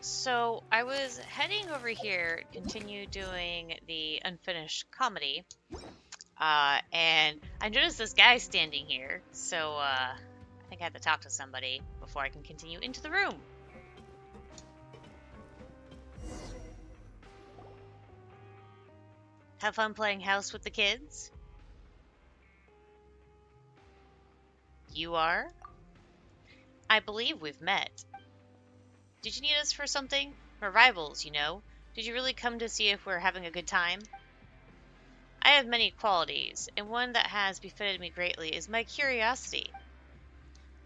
So I was heading over here, continue doing the unfinished comedy, and I noticed this guy standing here. So I think I have to talk to somebody before I can continue into the room. Have fun playing house with the kids. You are? I believe we've met. Did you need us for something? We're rivals, you know. Did you really come to see if we're having a good time? I have many qualities, and one that has befitted me greatly is my curiosity.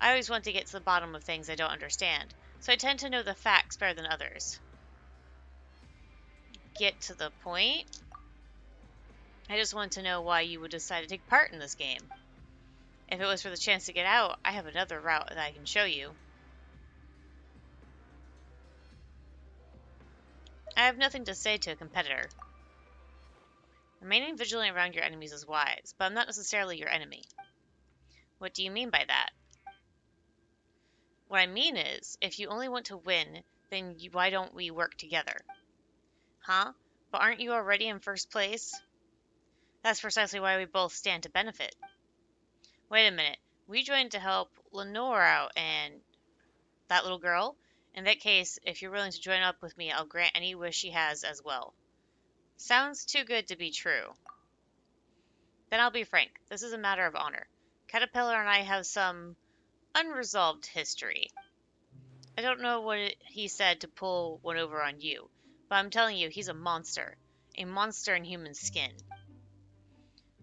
I always want to get to the bottom of things I don't understand, so I tend to know the facts better than others. Get to the point? I just want to know why you would decide to take part in this game. If it was for the chance to get out, I have another route that I can show you. I have nothing to say to a competitor. Remaining vigilant around your enemies is wise, but I'm not necessarily your enemy. What do you mean by that? What I mean is, if you only want to win, then why don't we work together? Huh? But aren't you already in first place? That's precisely why we both stand to benefit. Wait a minute. We joined to help Lenore out and that little girl? In that case, if you're willing to join up with me, I'll grant any wish she has as well. Sounds too good to be true. Then I'll be frank. This is a matter of honor. Caterpillar and I have some unresolved history. I don't know what he said to pull one over on you, but I'm telling you, he's a monster. A monster in human skin.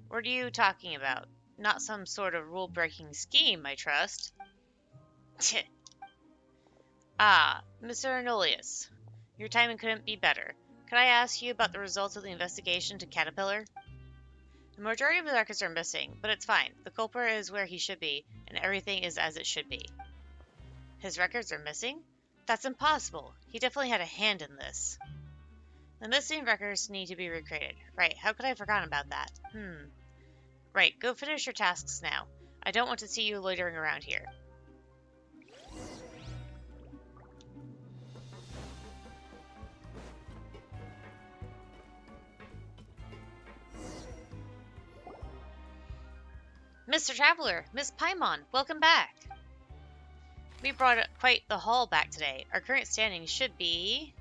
What are you talking about? Not some sort of rule-breaking scheme, I trust. Ah, Mr. Arnolius. Your timing couldn't be better. Could I ask you about the results of the investigation to Caterpillar? The majority of the records are missing, but it's fine. The culprit is where he should be, and everything is as it should be. His records are missing? That's impossible. He definitely had a hand in this. The missing records need to be recreated. Right, how could I have forgotten about that? Right, go finish your tasks now. I don't want to see you loitering around here. Mr. Traveler, Miss Paimon, welcome back. We brought quite the haul back today. Our current standing should be...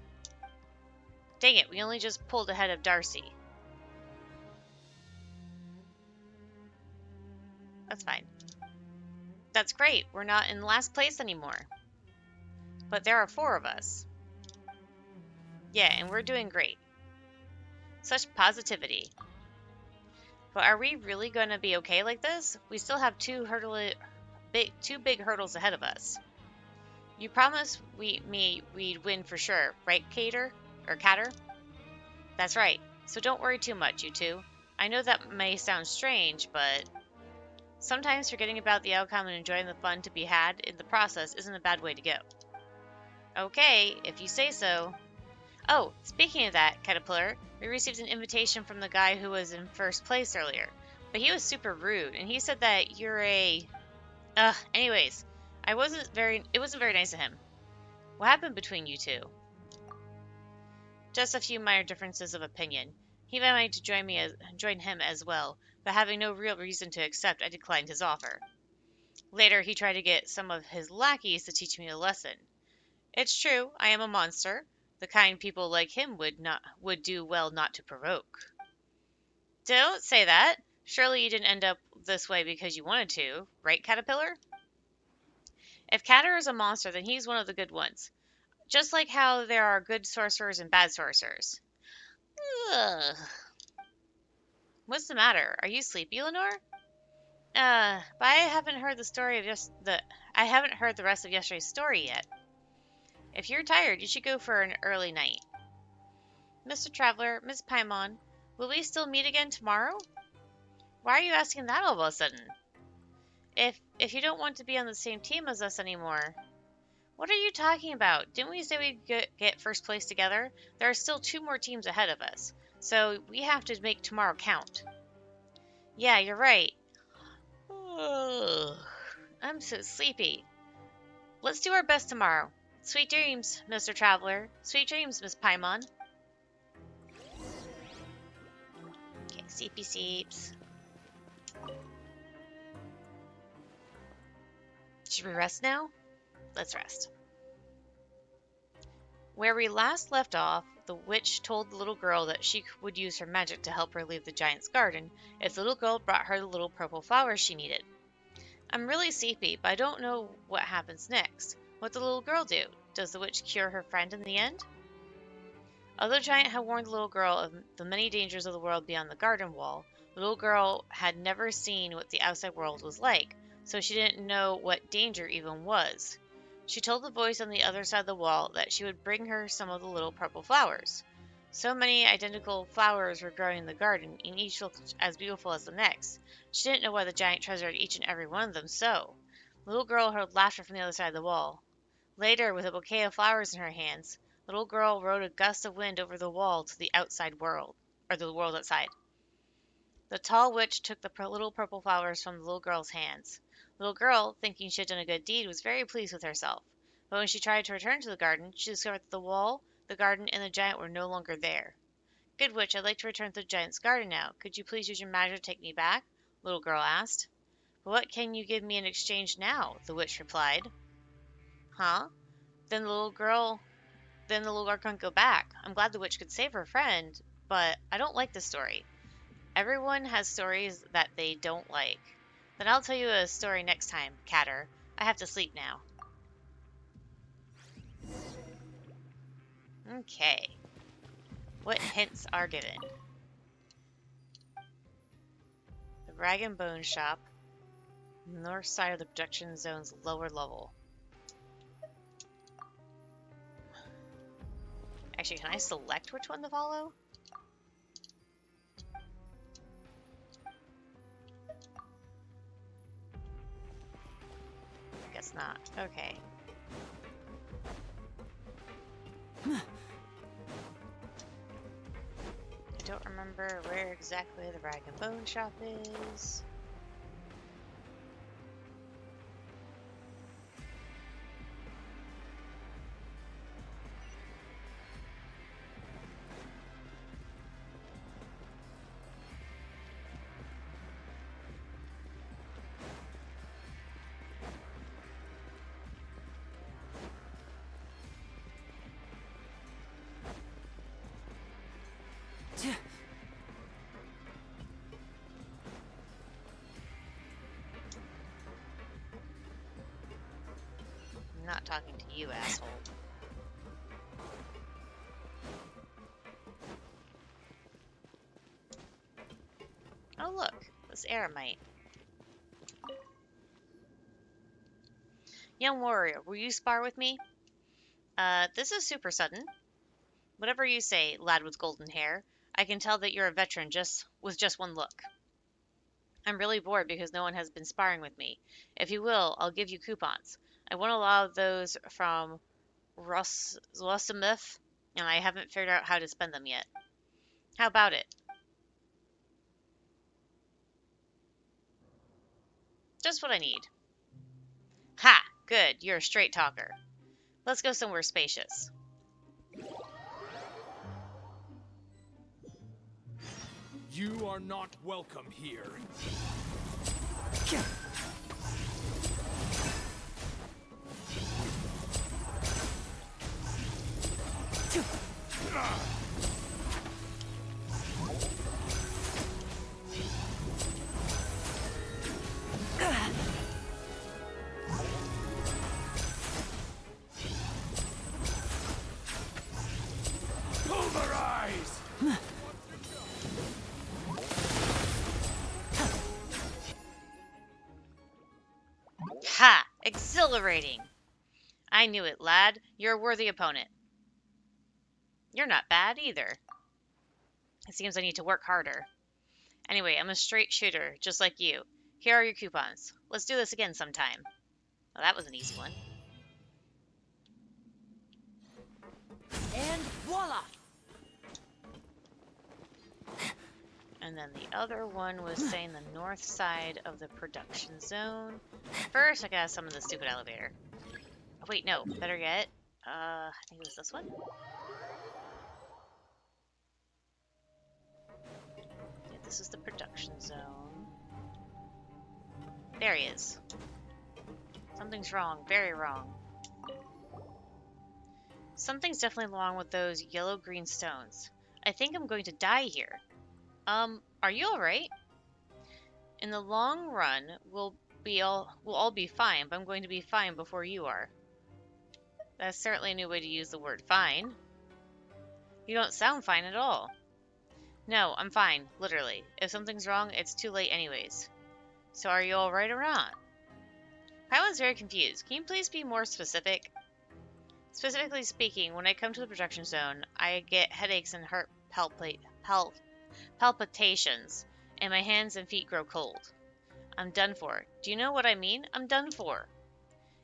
Dang it, we only just pulled ahead of Darcy. That's fine. That's great, we're not in last place anymore. But there are 4 of us. Yeah, and we're doing great. Such positivity. But are we really going to be okay like this? We still have two big hurdles ahead of us. You promised we'd win for sure, right, Cater? Or Catter? That's right. So don't worry too much, you two. I know that may sound strange, but sometimes forgetting about the outcome and enjoying the fun to be had in the process isn't a bad way to go. Okay, if you say so. Oh, speaking of that, Caterpillar, we received an invitation from the guy who was in first place earlier. But he was super rude, and he said that you're a... anyways, it wasn't very nice of him. What happened between you two? Just a few minor differences of opinion. He wanted to join him as well, but having no real reason to accept, I declined his offer. Later, he tried to get some of his lackeys to teach me a lesson. It's true, I am a monster, the kind people like him would do well not to provoke. Don't say that. Surely you didn't end up this way because you wanted to, right, Caterpillar? If Catter is a monster, then he's one of the good ones. Just like how there are good sorcerers and bad sorcerers. Ugh. What's the matter? Are you sleepy, Lenore? But I haven't heard I haven't heard the rest of yesterday's story yet. If you're tired, you should go for an early night. Mr. Traveler, Miss Paimon, will we still meet again tomorrow? Why are you asking that all of a sudden? If you don't want to be on the same team as us anymore. What are you talking about? Didn't we say we'd get first place together? There are still 2 more teams ahead of us, so we have to make tomorrow count. Yeah, you're right. Ugh, I'm so sleepy. Let's do our best tomorrow. Sweet dreams, Mr. Traveler. Sweet dreams, Miss Paimon. Okay, seepy seeps. Should we rest now? Let's rest. Where we last left off, the witch told the little girl that she would use her magic to help her leave the giant's garden if the little girl brought her the little purple flowers she needed. I'm really sleepy, but I don't know what happens next. What did the little girl do? Does the witch cure her friend in the end? Although the giant had warned the little girl of the many dangers of the world beyond the garden wall, the little girl had never seen what the outside world was like, so she didn't know what danger even was. She told the voice on the other side of the wall that she would bring her some of the little purple flowers. So many identical flowers were growing in the garden, and each looked as beautiful as the next. She didn't know why the giant treasured each and every one of them so. The little girl heard laughter from the other side of the wall. Later, with a bouquet of flowers in her hands, the little girl rode a gust of wind over the wall to the outside world, or the world outside. The tall witch took the little purple flowers from the little girl's hands. The little girl, thinking she had done a good deed, was very pleased with herself. But when she tried to return to the garden, she discovered that the wall, the garden, and the giant were no longer there. Good witch, I'd like to return to the giant's garden now. Could you please use your magic to take me back? The little girl asked. But what can you give me in exchange now? The witch replied. Huh? Then the little girl couldn't go back. I'm glad the witch could save her friend, but I don't like this story. Everyone has stories that they don't like. Then I'll tell you a story next time, Catter. I have to sleep now. Okay. What hints are given? The Rag and Bone Shop. North side of the production zone's lower level. Actually, can I select which one to follow? Guess not. Okay. I don't remember where exactly the Rag and Bone Shop is. I'm not talking to you, asshole. Oh look, this Aramite. Young warrior, will you spar with me? This is super sudden. Whatever you say, lad with golden hair. I can tell that you're a veteran with just one look. I'm really bored because no one has been sparring with me. If you will, I'll give you coupons. I won't allow those from Rosamith, and I haven't figured out how to spend them yet. How about it? Just what I need. Ha! Good, you're a straight talker. Let's go somewhere spacious. You are not welcome here. Pulverize! Ha! Exhilarating! I knew it, lad. You're a worthy opponent. You're not bad, either. It seems I need to work harder. Anyway, I'm a straight shooter, just like you. Here are your coupons. Let's do this again sometime. Well, that was an easy one. And voila! And then the other one was saying the north side of the production zone. First, I gotta summon the stupid elevator. Oh, wait, no. Better yet, I think it was this one. Yeah, this is the production zone. There he is. Something's wrong. Very wrong. Something's definitely wrong with those yellow-green stones. I think I'm going to die here. Are you alright? In the long run, we'll all be fine, but I'm going to be fine before you are. That's certainly a new way to use the word fine. You don't sound fine at all. No, I'm fine, literally. If something's wrong, it's too late anyways. So are you alright or not? Paimon's very confused. Can you please be more specific? Specifically speaking, when I come to the projection zone, I get headaches and heart palpitations, and my hands and feet grow cold. I'm done for. Do you know what I mean? I'm done for.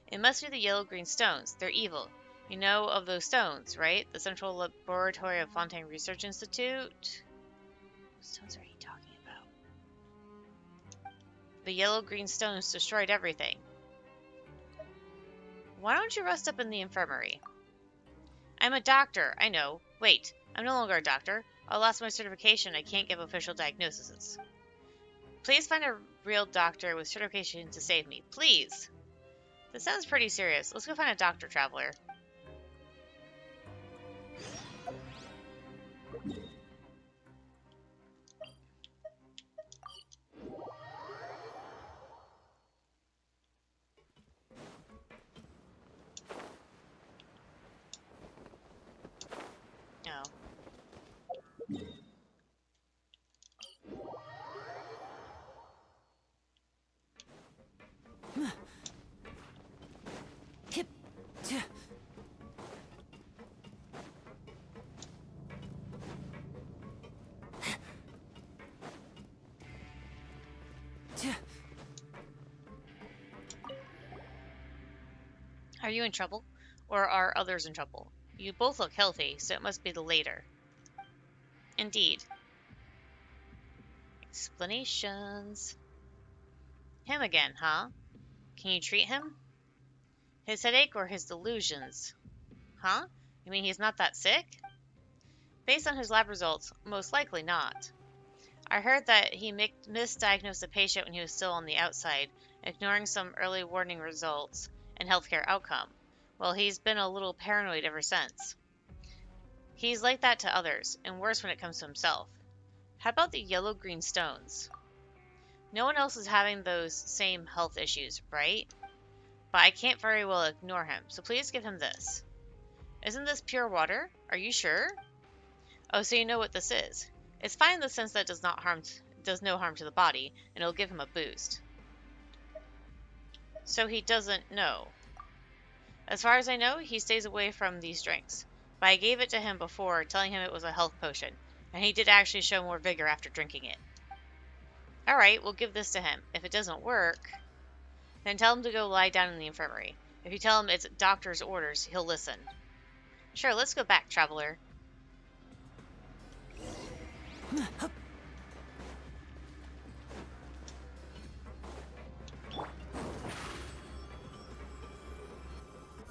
It must be the yellow-green stones. They're evil. You know of those stones, right? The Central Laboratory of Fontaine Research Institute? What stones are you talking about? The yellow-green stones destroyed everything. Why don't you rest up in the infirmary? I'm a doctor, I know. Wait, I'm no longer a doctor. I lost my certification. I can't give official diagnoses. Please find a real doctor with certification to save me. Please! This sounds pretty serious. Let's go find a doctor, Traveler. Oh. Hip. Are you in trouble? Or are others in trouble? You both look healthy, so it must be the later. Indeed. Explanations. Him again, huh? Can you treat him? His headache or his delusions? Huh? You mean he's not that sick? Based on his lab results, most likely not. I heard that he misdiagnosed the patient when he was still on the outside, ignoring some early warning results and healthcare outcome. Well, he's been a little paranoid ever since. He's like that to others, and worse when it comes to himself. How about the yellow-green stones? No one else is having those same health issues, right? But I can't very well ignore him, so please give him this. Isn't this pure water? Are you sure? Oh, so you know what this is. It's fine in the sense that it does no harm to the body, and it'll give him a boost. So he doesn't know. As far as I know, he stays away from these drinks. But I gave it to him before, telling him it was a health potion, and he did actually show more vigor after drinking it. Alright, we'll give this to him. If it doesn't work, then tell him to go lie down in the infirmary. If you tell him it's doctor's orders, he'll listen. Sure, let's go back, Traveler.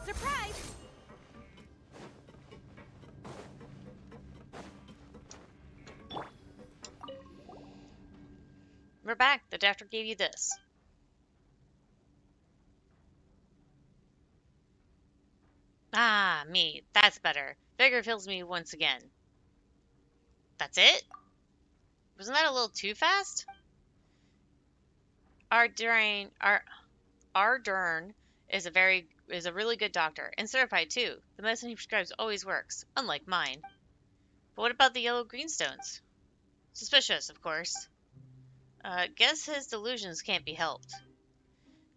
Surprise! We're back. The doctor gave you this. Ah, me. That's better. Vigor fills me once again. That's it? Wasn't that a little too fast? Ardern is a really good doctor, and certified too. The medicine he prescribes always works, unlike mine. But what about the yellow greenstones? Suspicious, of course. Guess his delusions can't be helped.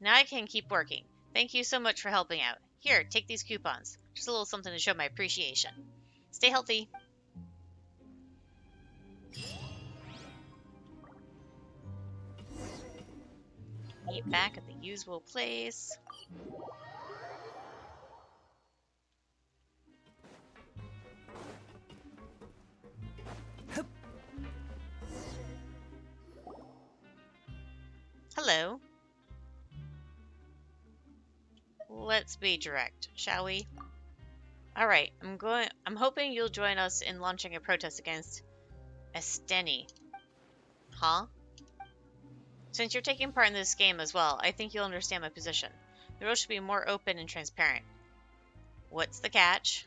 Now I can keep working. Thank you so much for helping out. Here, take these coupons. Just a little something to show my appreciation. Stay healthy. Meet back at the usual place. Hello. Let's be direct, shall we? Alright, I'm hoping you'll join us in launching a protest against Esteni. Huh? Since you're taking part in this game as well, I think you'll understand my position. The rules should be more open and transparent. What's the catch?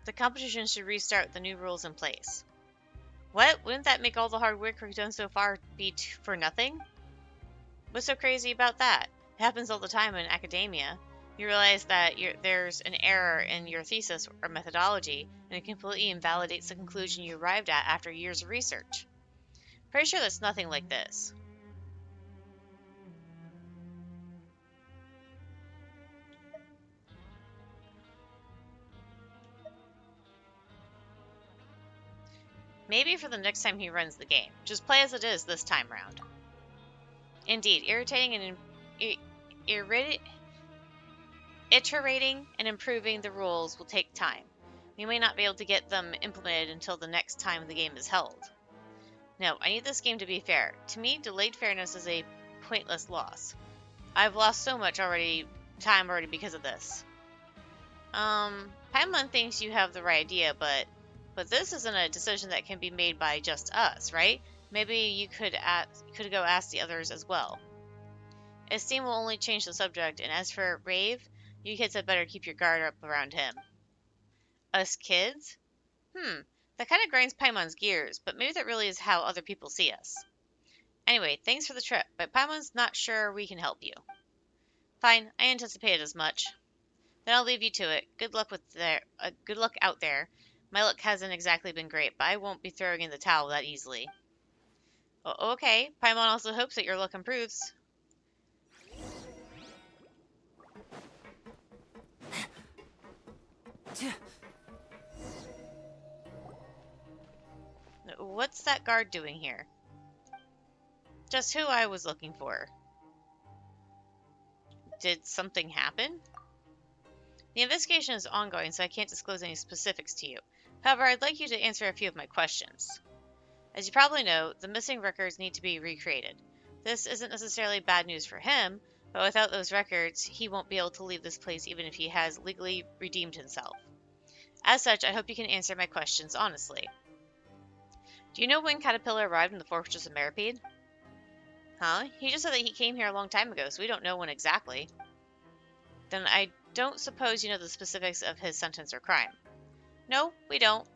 The competition should restart with the new rules in place. What? Wouldn't that make all the hard work we've done so far be for nothing? What's so crazy about that? It happens all the time in academia. You realize that there's an error in your thesis or methodology, and it completely invalidates the conclusion you arrived at after years of research. Pretty sure that's nothing like this. Maybe for the next time he runs the game. Just play as it is this time round. Indeed, iterating and improving the rules will take time. We may not be able to get them implemented until the next time the game is held. No, I need this game to be fair. To me, delayed fairness is a pointless loss. I've lost so much time already because of this. Paimon thinks you have the right idea, but this isn't a decision that can be made by just us, right? Maybe you could go ask the others as well. Esteem will only change the subject, and as for Rave, you kids had better keep your guard up around him. Us kids? That kind of grinds Paimon's gears, but maybe that really is how other people see us. Anyway, thanks for the trip, but Paimon's not sure we can help you. Fine, I anticipated as much. Then I'll leave you to it. Good luck out there. My luck hasn't exactly been great, but I won't be throwing in the towel that easily. Okay, Paimon also hopes that your luck improves. What's that guard doing here? Just who I was looking for. Did something happen? The investigation is ongoing, so I can't disclose any specifics to you. However, I'd like you to answer a few of my questions. As you probably know, the missing records need to be recreated. This isn't necessarily bad news for him, but without those records, he won't be able to leave this place even if he has legally redeemed himself. As such, I hope you can answer my questions honestly. Do you know when Caterpillar arrived in the Fortress of Meropide? Huh? He just said that he came here a long time ago, so we don't know when exactly. Then I don't suppose you know the specifics of his sentence or crime. No, we don't.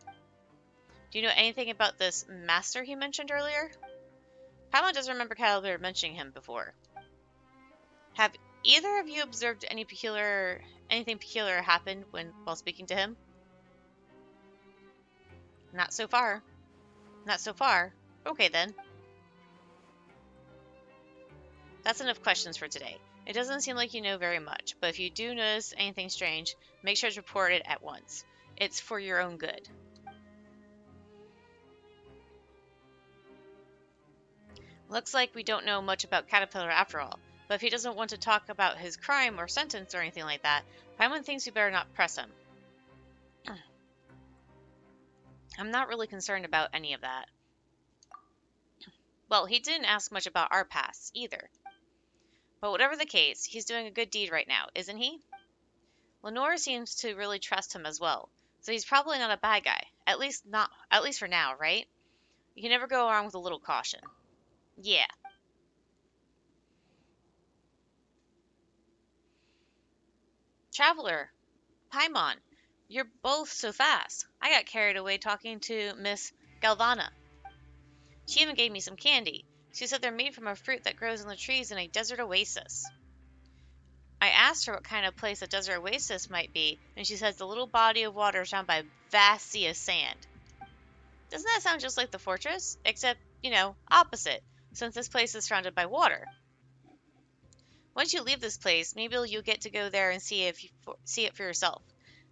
Do you know anything about this master he mentioned earlier? Paimon doesn't remember Caterpillar mentioning him before. Have either of you observed anything peculiar happen while speaking to him? Not so far. Not so far. Okay then. That's enough questions for today. It doesn't seem like you know very much, but if you do notice anything strange, make sure to report it at once. It's for your own good. Looks like we don't know much about Caterpillar after all, but if he doesn't want to talk about his crime or sentence or anything like that, Paimon thinks we better not press him. I'm not really concerned about any of that. Well, he didn't ask much about our pasts either. But whatever the case, he's doing a good deed right now, isn't he? Lenore seems to really trust him as well, so he's probably not a bad guy. At least for now, right? You can never go wrong with a little caution. Yeah. Traveler, Paimon, you're both so fast. I got carried away talking to Miss Galvana. She even gave me some candy. She said they're made from a fruit that grows in the trees in a desert oasis. I asked her what kind of place a desert oasis might be, and she says the little body of water surrounded by a vast sea of sand. Doesn't that sound just like the fortress? Except, opposite, since this place is surrounded by water. Once you leave this place, maybe you'll get to go there and see it for yourself.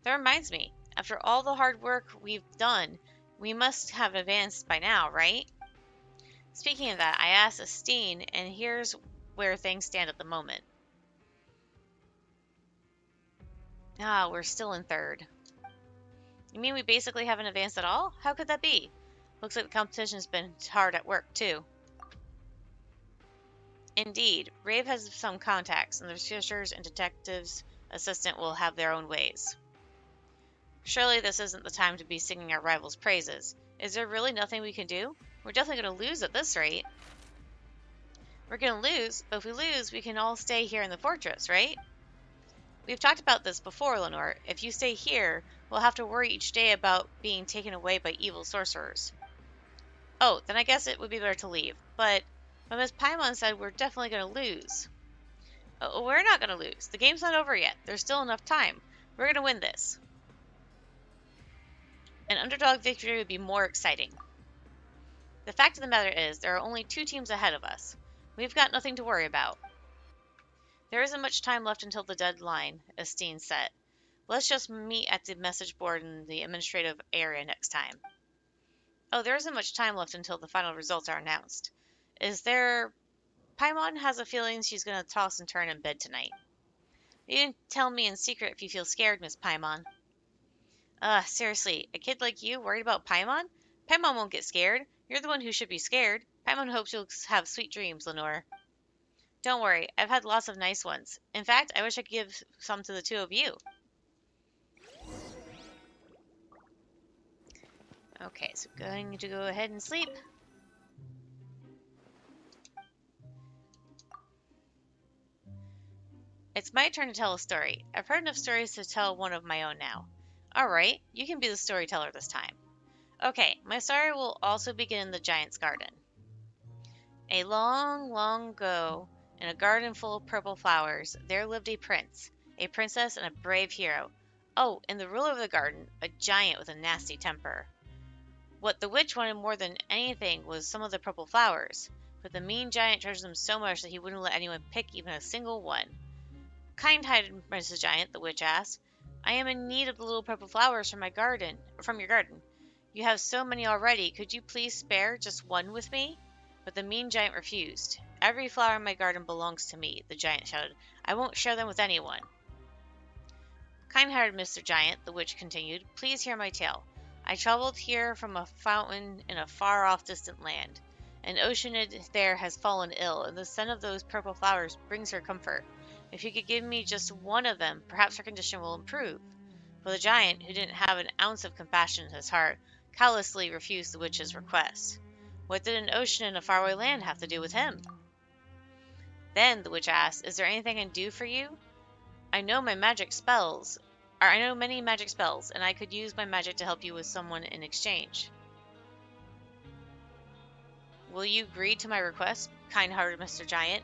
That reminds me, after all the hard work we've done, we must have advanced by now, right? Speaking of that, I asked Estine, and here's where things stand at the moment. We're still in third. You mean we basically haven't advanced at all? How could that be? Looks like the competition's been hard at work, too. Indeed, Rave has some contacts, and the researchers and detectives assistant will have their own ways. Surely this isn't the time to be singing our rivals' praises. Is there really nothing we can do? We're definitely going to lose at this rate. We're going to lose, but if we lose, we can all stay here in the fortress, right? We've talked about this before, Lenore. If you stay here, we'll have to worry each day about being taken away by evil sorcerers. Oh, then I guess it would be better to leave. But Miss Paimon said we're definitely going to lose. Oh, we're not going to lose. The game's not over yet. There's still enough time. We're going to win this. An underdog victory would be more exciting. The fact of the matter is, there are only 2 teams ahead of us. We've got nothing to worry about. There isn't much time left until the deadline, as Steen said. Let's just meet at the message board in the administrative area next time. Oh, there isn't much time left until the final results are announced. Is there... Paimon has a feeling she's going to toss and turn in bed tonight. You didn't tell me in secret if you feel scared, Miss Paimon. Seriously, a kid like you worried about Paimon? Paimon won't get scared. You're the one who should be scared. Paimon hopes you'll have sweet dreams, Lenore. Don't worry, I've had lots of nice ones. In fact, I wish I could give some to the 2 of you. Okay, so going to go ahead and sleep. It's my turn to tell a story. I've heard enough stories to tell one of my own now. Alright, you can be the storyteller this time. Okay, my story will also begin in the Giant's Garden. A long, long ago, in a garden full of purple flowers, there lived a prince, a princess, and a brave hero. Oh, and the ruler of the garden, a giant with a nasty temper. What the witch wanted more than anything was some of the purple flowers, but the mean giant treasured them so much that he wouldn't let anyone pick even a single one. Kind-hearted Mrs. Giant, the witch asked, I am in need of the little purple flowers from your garden. You have so many already, could you please spare just one with me? But the mean giant refused. Every flower in my garden belongs to me, the giant shouted. I won't share them with anyone. Kind-hearted Mr. Giant, the witch continued, please hear my tale. I traveled here from a fountain in a far-off distant land. An oceanid there has fallen ill, and the scent of those purple flowers brings her comfort. If you could give me just one of them, perhaps her condition will improve. But the giant, who didn't have an ounce of compassion in his heart, callously refused the witch's request. What did an ocean in a faraway land have to do with him? Then the witch asked, is there anything I can do for you? I know many magic spells, and I could use my magic to help you with someone in exchange. Will you agree to my request, kind-hearted Mr. Giant?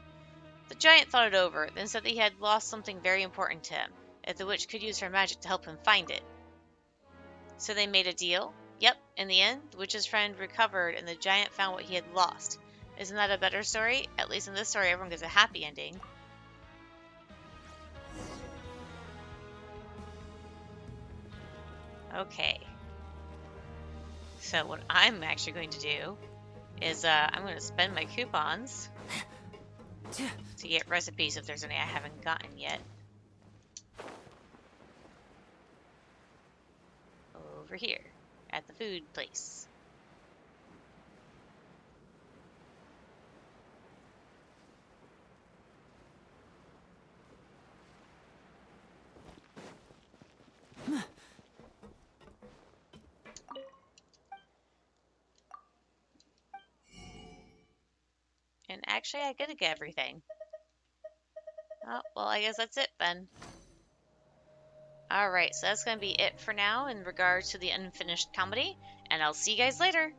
The giant thought it over, then said that he had lost something very important to him, if the witch could use her magic to help him find it. So they made a deal? Yep, in the end, the witch's friend recovered and the giant found what he had lost. Isn't that a better story? At least in this story, everyone gets a happy ending. Okay. So what I'm actually going to do is I'm going to spend my coupons to get recipes if there's any I haven't gotten yet. Over here at the food place. And actually, I gotta get everything. Oh, well, I guess that's it then. Alright, so that's gonna be it for now in regards to the unfinished comedy, and I'll see you guys later.